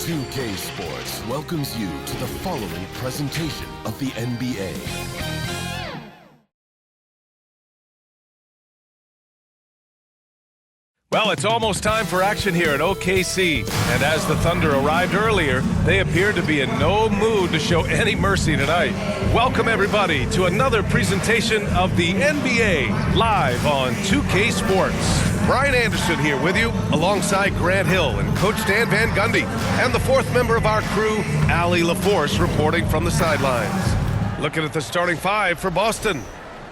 2K Sports welcomes you to the following presentation of the NBA. Well, it's almost time for action here at OKC, and as the Thunder arrived earlier, they appeared to be in no mood to show any mercy tonight. Welcome, everybody, to another presentation of the NBA live on 2K Sports. Brian Anderson here with you, alongside Grant Hill and Coach Dan Van Gundy, and the fourth member of our crew, Allie LaForce, reporting from the sidelines. Looking at the starting five for Boston.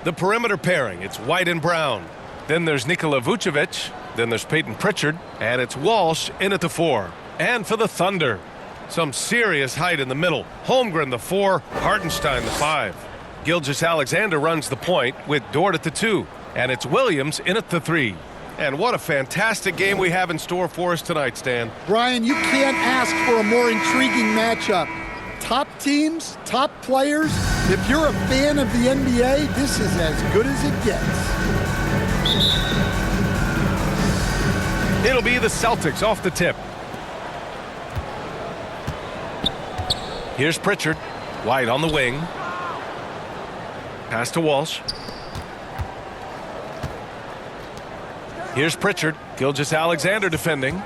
The perimeter pairing, it's White and Brown. Then there's Nikola Vucevic. Then there's Peyton Pritchard, and it's Walsh in at the 4. And for the Thunder, some serious height in the middle. Holmgren the 4, Hartenstein the 5. Gilgeous-Alexander runs the point with Dort at the 2. And it's Williams in at the 3. And what a fantastic game we have in store for us tonight, Stan. Brian, you can't ask for a more intriguing matchup. Top teams, top players. If you're a fan of the NBA, this is as good as it gets. It'll be the Celtics off the tip. Here's Pritchard. White on the wing. Pass to Walsh. Here's Pritchard. Gilgeous-Alexander defending.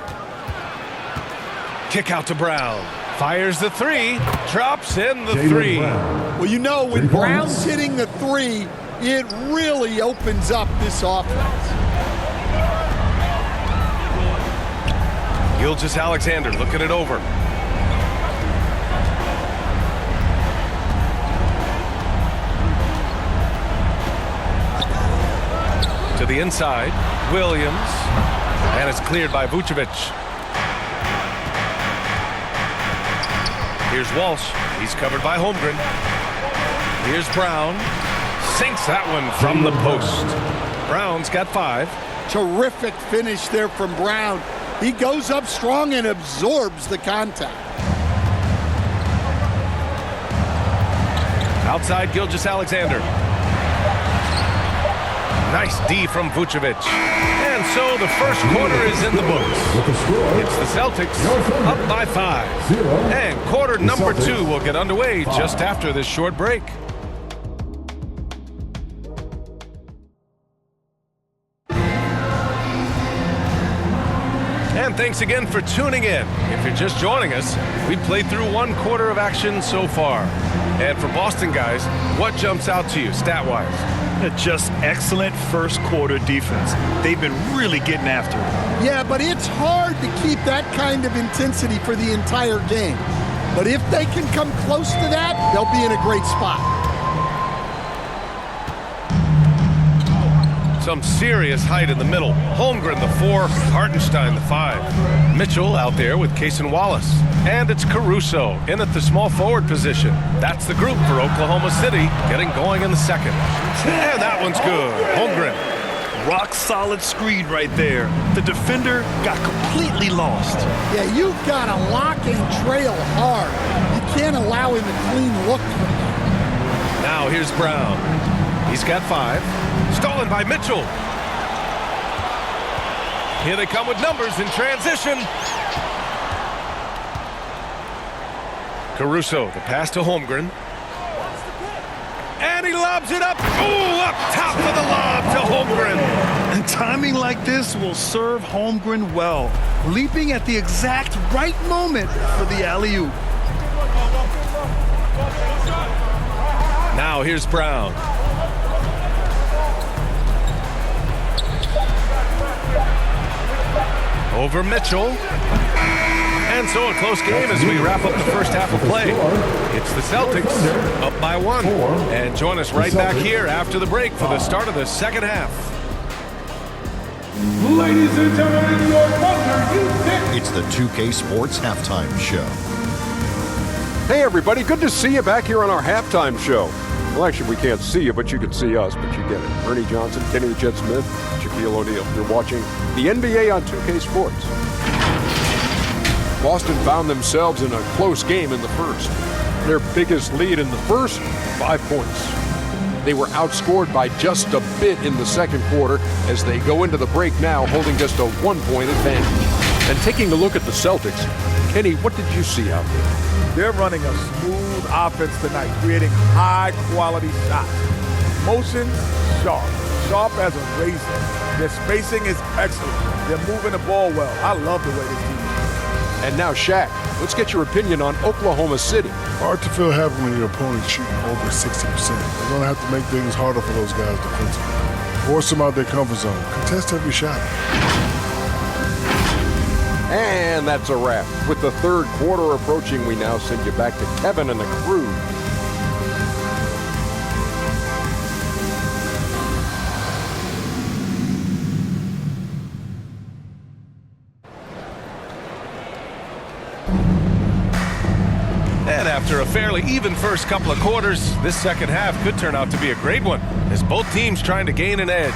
Kick out to Brown. Fires the 3. Drops in the 3. Well, you know, when Brown's hitting the 3, it really opens up this offense. Gilgeous-Alexander looking it over. To the inside, Williams, and it's cleared by Vucevic. Here's Walsh. He's covered by Holmgren. Here's Brown. Sinks that one from the post. Brown's got 5. Terrific finish there from Brown. He goes up strong and absorbs the contact. Outside Gilgeous-Alexander. Nice D from Vucevic. And so the first quarter is in the books. It's the Celtics up by 5. And quarter number 2 will get underway just after this short break. And thanks again for tuning in. If you're just joining us, we've played through 1 quarter of action so far. And for Boston guys, what jumps out to you stat-wise? Just excellent first quarter defense. They've been really getting after it. Yeah, but it's hard to keep that kind of intensity for the entire game. But if they can come close to that, they'll be in a great spot. Some serious height in the middle. Holmgren the 4, Hartenstein the 5. Mitchell out there with Cason Wallace. And it's Caruso in at the small forward position. That's the group for Oklahoma City, getting going in the second. And that one's good. Holmgren. Rock solid screen right there. The defender got completely lost. Yeah, you've got to lock and trail hard. You can't allow him to clean look. Now here's Brown. He's got 5. Stolen by Mitchell. Here they come with numbers in transition. Caruso, the pass to Holmgren. And he lobs it up. Ooh, up top of the lob to Holmgren. And timing like this will serve Holmgren well. Leaping at the exact right moment for the alley-oop. Now here's Brown. Over Mitchell. And so a close game as we wrap up the first half of play. It's the Celtics up by 1. And join us right back here after the break for the start of the second half. Ladies and gentlemen, your Thunder, you pick. It's the 2K Sports Halftime Show. Hey everybody, good to see you back here on our halftime show. Well, actually, we can't see you, but you can see us, but you get it. Ernie Johnson, Kenny the Jet Smith, Shaquille O'Neal. You're watching the NBA on 2K Sports. Boston found themselves in a close game in the first. Their biggest lead in the first, 5 points. They were outscored by just a bit in the second quarter as they go into the break now holding just a 1-point advantage. And taking a look at the Celtics, Kenny, what did you see out there? They're running a smooth offense tonight, creating high-quality shots. Motion, sharp. Sharp as a razor. Their spacing is excellent. They're moving the ball well. I love the way this team is. And now, Shaq, let's get your opinion on Oklahoma City. Hard to feel happy when your opponent's shooting over 60%. They're going to have to make things harder for those guys defensively. Force them out their comfort zone. Contest every shot. And that's a wrap. With the third quarter approaching, we now send you back to Kevin and the crew. And after a fairly even first couple of quarters, this second half could turn out to be a great one, as both teams trying to gain an edge.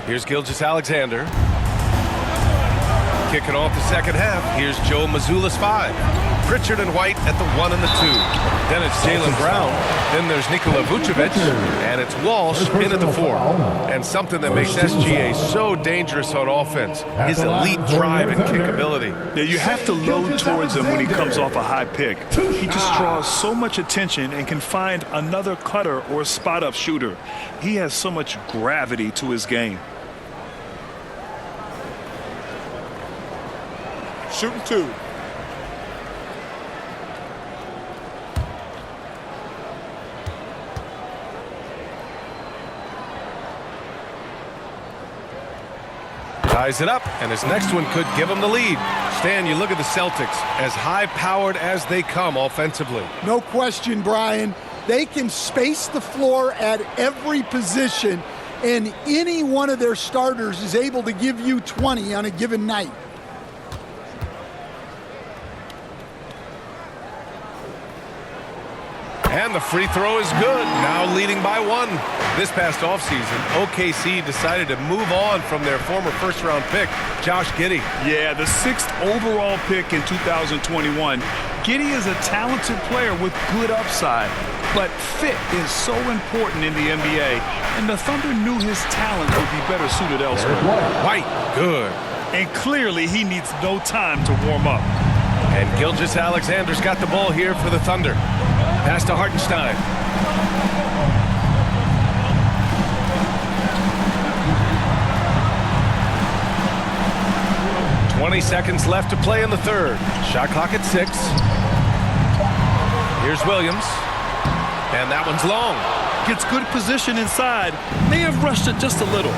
Here's Gilgeous-Alexander. Kicking off the second half, here's Joe Mazzulla's 5. Pritchard and White at the 1 and the 2. Then it's Jaylen Brown. Then there's Nikola Vucevic. And it's Walsh in at the 4. And something that makes SGA so dangerous on offense, his elite drive and kick ability. Yeah, you have to load towards him when he comes off a high pick. He just draws so much attention and can find another cutter or a spot-up shooter. He has so much gravity to his game. Shooting 2. Ties it up, and his next one could give him the lead. Stan, you look at the Celtics, as high-powered as they come offensively. No question, Brian. They can space the floor at every position, and any one of their starters is able to give you 20 on a given night. And the free throw is good, now leading by 1. This past offseason, OKC decided to move on from their former first-round pick, Josh Giddey. Yeah, the 6th overall pick in 2021. Giddey is a talented player with good upside, but fit is so important in the NBA, and the Thunder knew his talent would be better suited elsewhere. White, good. And clearly he needs no time to warm up. And Gilgeous-Alexander's got the ball here for the Thunder. Pass to Hartenstein. "20 seconds left to play in the third. Shot clock at 6. Here's Williams. And that one's long. Gets good position inside. May have rushed it just a little.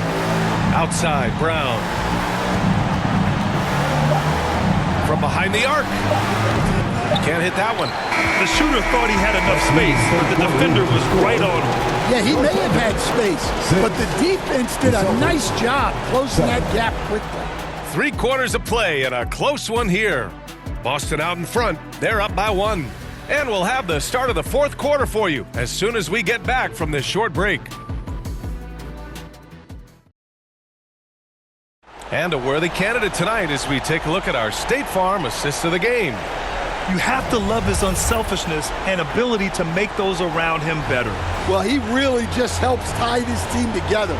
Outside, Brown. From behind the arc. Can't hit that one. The shooter thought he had enough space, but the defender was right on him. Yeah, he may have had space, but the defense did a nice job closing that gap quickly. 3 quarters of play and a close one here. Boston out in front. They're up by 1. And we'll have the start of the 4th quarter for you as soon as we get back from this short break. And a worthy candidate tonight as we take a look at our State Farm assist of the game. You have to love his unselfishness and ability to make those around him better. Well, he really just helps tie this team together.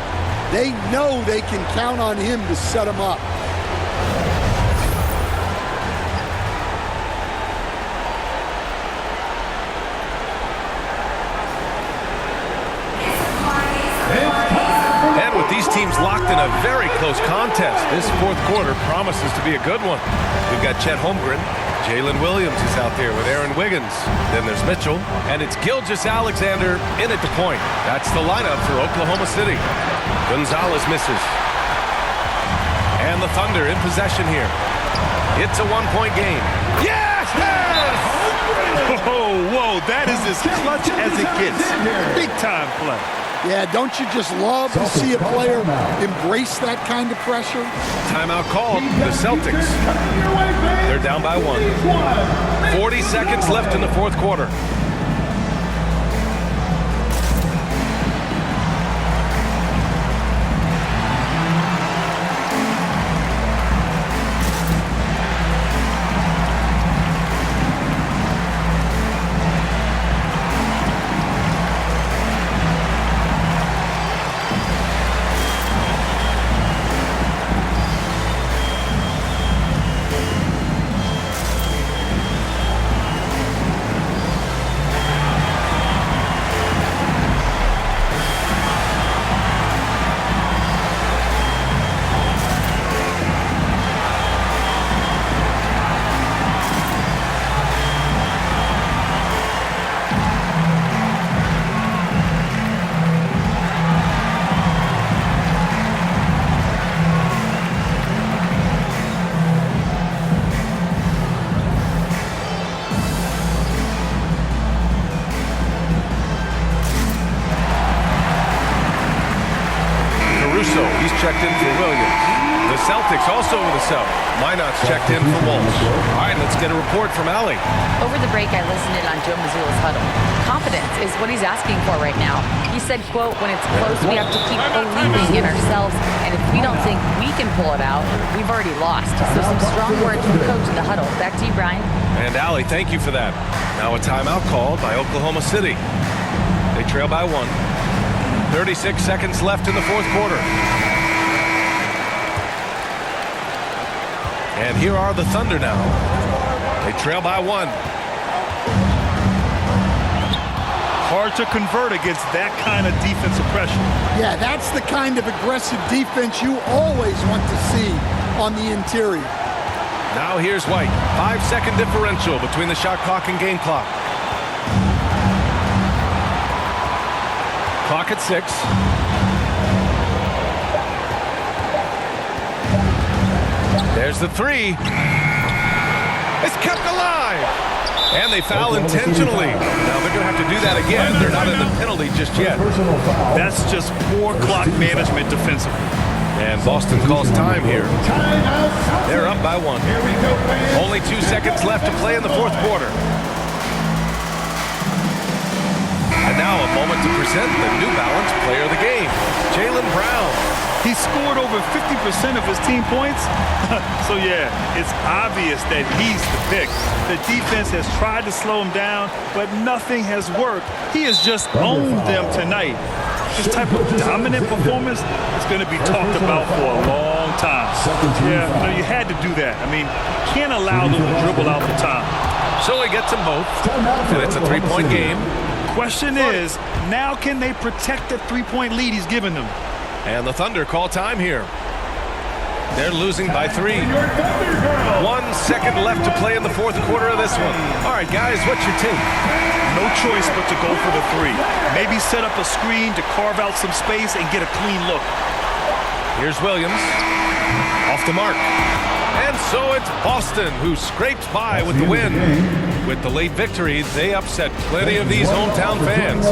They know they can count on him to set them up. And with these teams locked in a very close contest, this 4th quarter promises to be a good one. We've got Chet Holmgren. Jalen Williams is out there with Aaron Wiggins. Then there's Mitchell, and it's Gilgeous-Alexander in at the point. That's the lineup for Oklahoma City. Gonzalez misses. And the Thunder in possession here. It's a 1-point game. Yes! Yes! Whoa, that is as clutch as it gets. Big time play. Yeah, don't you just love to see a player embrace that kind of pressure? Timeout called. The Celtics. They're down by 1. 40 seconds left in the 4th quarter. Russo, he's checked in for Williams. The Celtics also with a sub. Minot's checked in for Walsh. All right, let's get a report from Allie. Over the break, I listened in on Joe Mazzulla's huddle. Confidence is what he's asking for right now. He said, quote, when it's close, we have to keep believing in ourselves, and if we don't think we can pull it out, we've already lost. So some strong words from the coach in the huddle. Back to you, Brian. And Allie, thank you for that. Now a timeout called by Oklahoma City. They trail by 1. 36 seconds left in the fourth quarter. And here are the Thunder now. They trail by 1. Hard to convert against that kind of defensive pressure. Yeah, that's the kind of aggressive defense you always want to see on the interior. Now here's White. 5-second differential between the shot clock and game clock. Clock at 6. There's the 3. It's kept alive. And they foul intentionally. Now they're going to have to do that again. They're not in the penalty just yet. That's just poor clock management defensively. And Boston calls time here. They're up by 1. Only 2 seconds left to play in the fourth quarter. And now a moment to present the New Balance Player of the Game, Jaylen Brown. He scored over 50% of his team points. So yeah, it's obvious that he's the pick. The defense has tried to slow him down, but nothing has worked. He has just owned them tonight. This type of dominant performance is going to be talked about for a long time. Yeah, you had to do that. I mean, can't allow them to dribble out the time. So he gets them both, and it's a 3-point game. Question is, now can they protect the 3-point lead he's given them? And the Thunder call time here. They're losing by 3. 1 second left to play in the fourth quarter of this one. All right, guys, what's your take? No choice but to go for the 3. Maybe set up a screen to carve out some space and get a clean look. Here's Williams. Off the mark. And so it's Boston who scraped by with the win. With the late victory, they upset plenty of these hometown fans.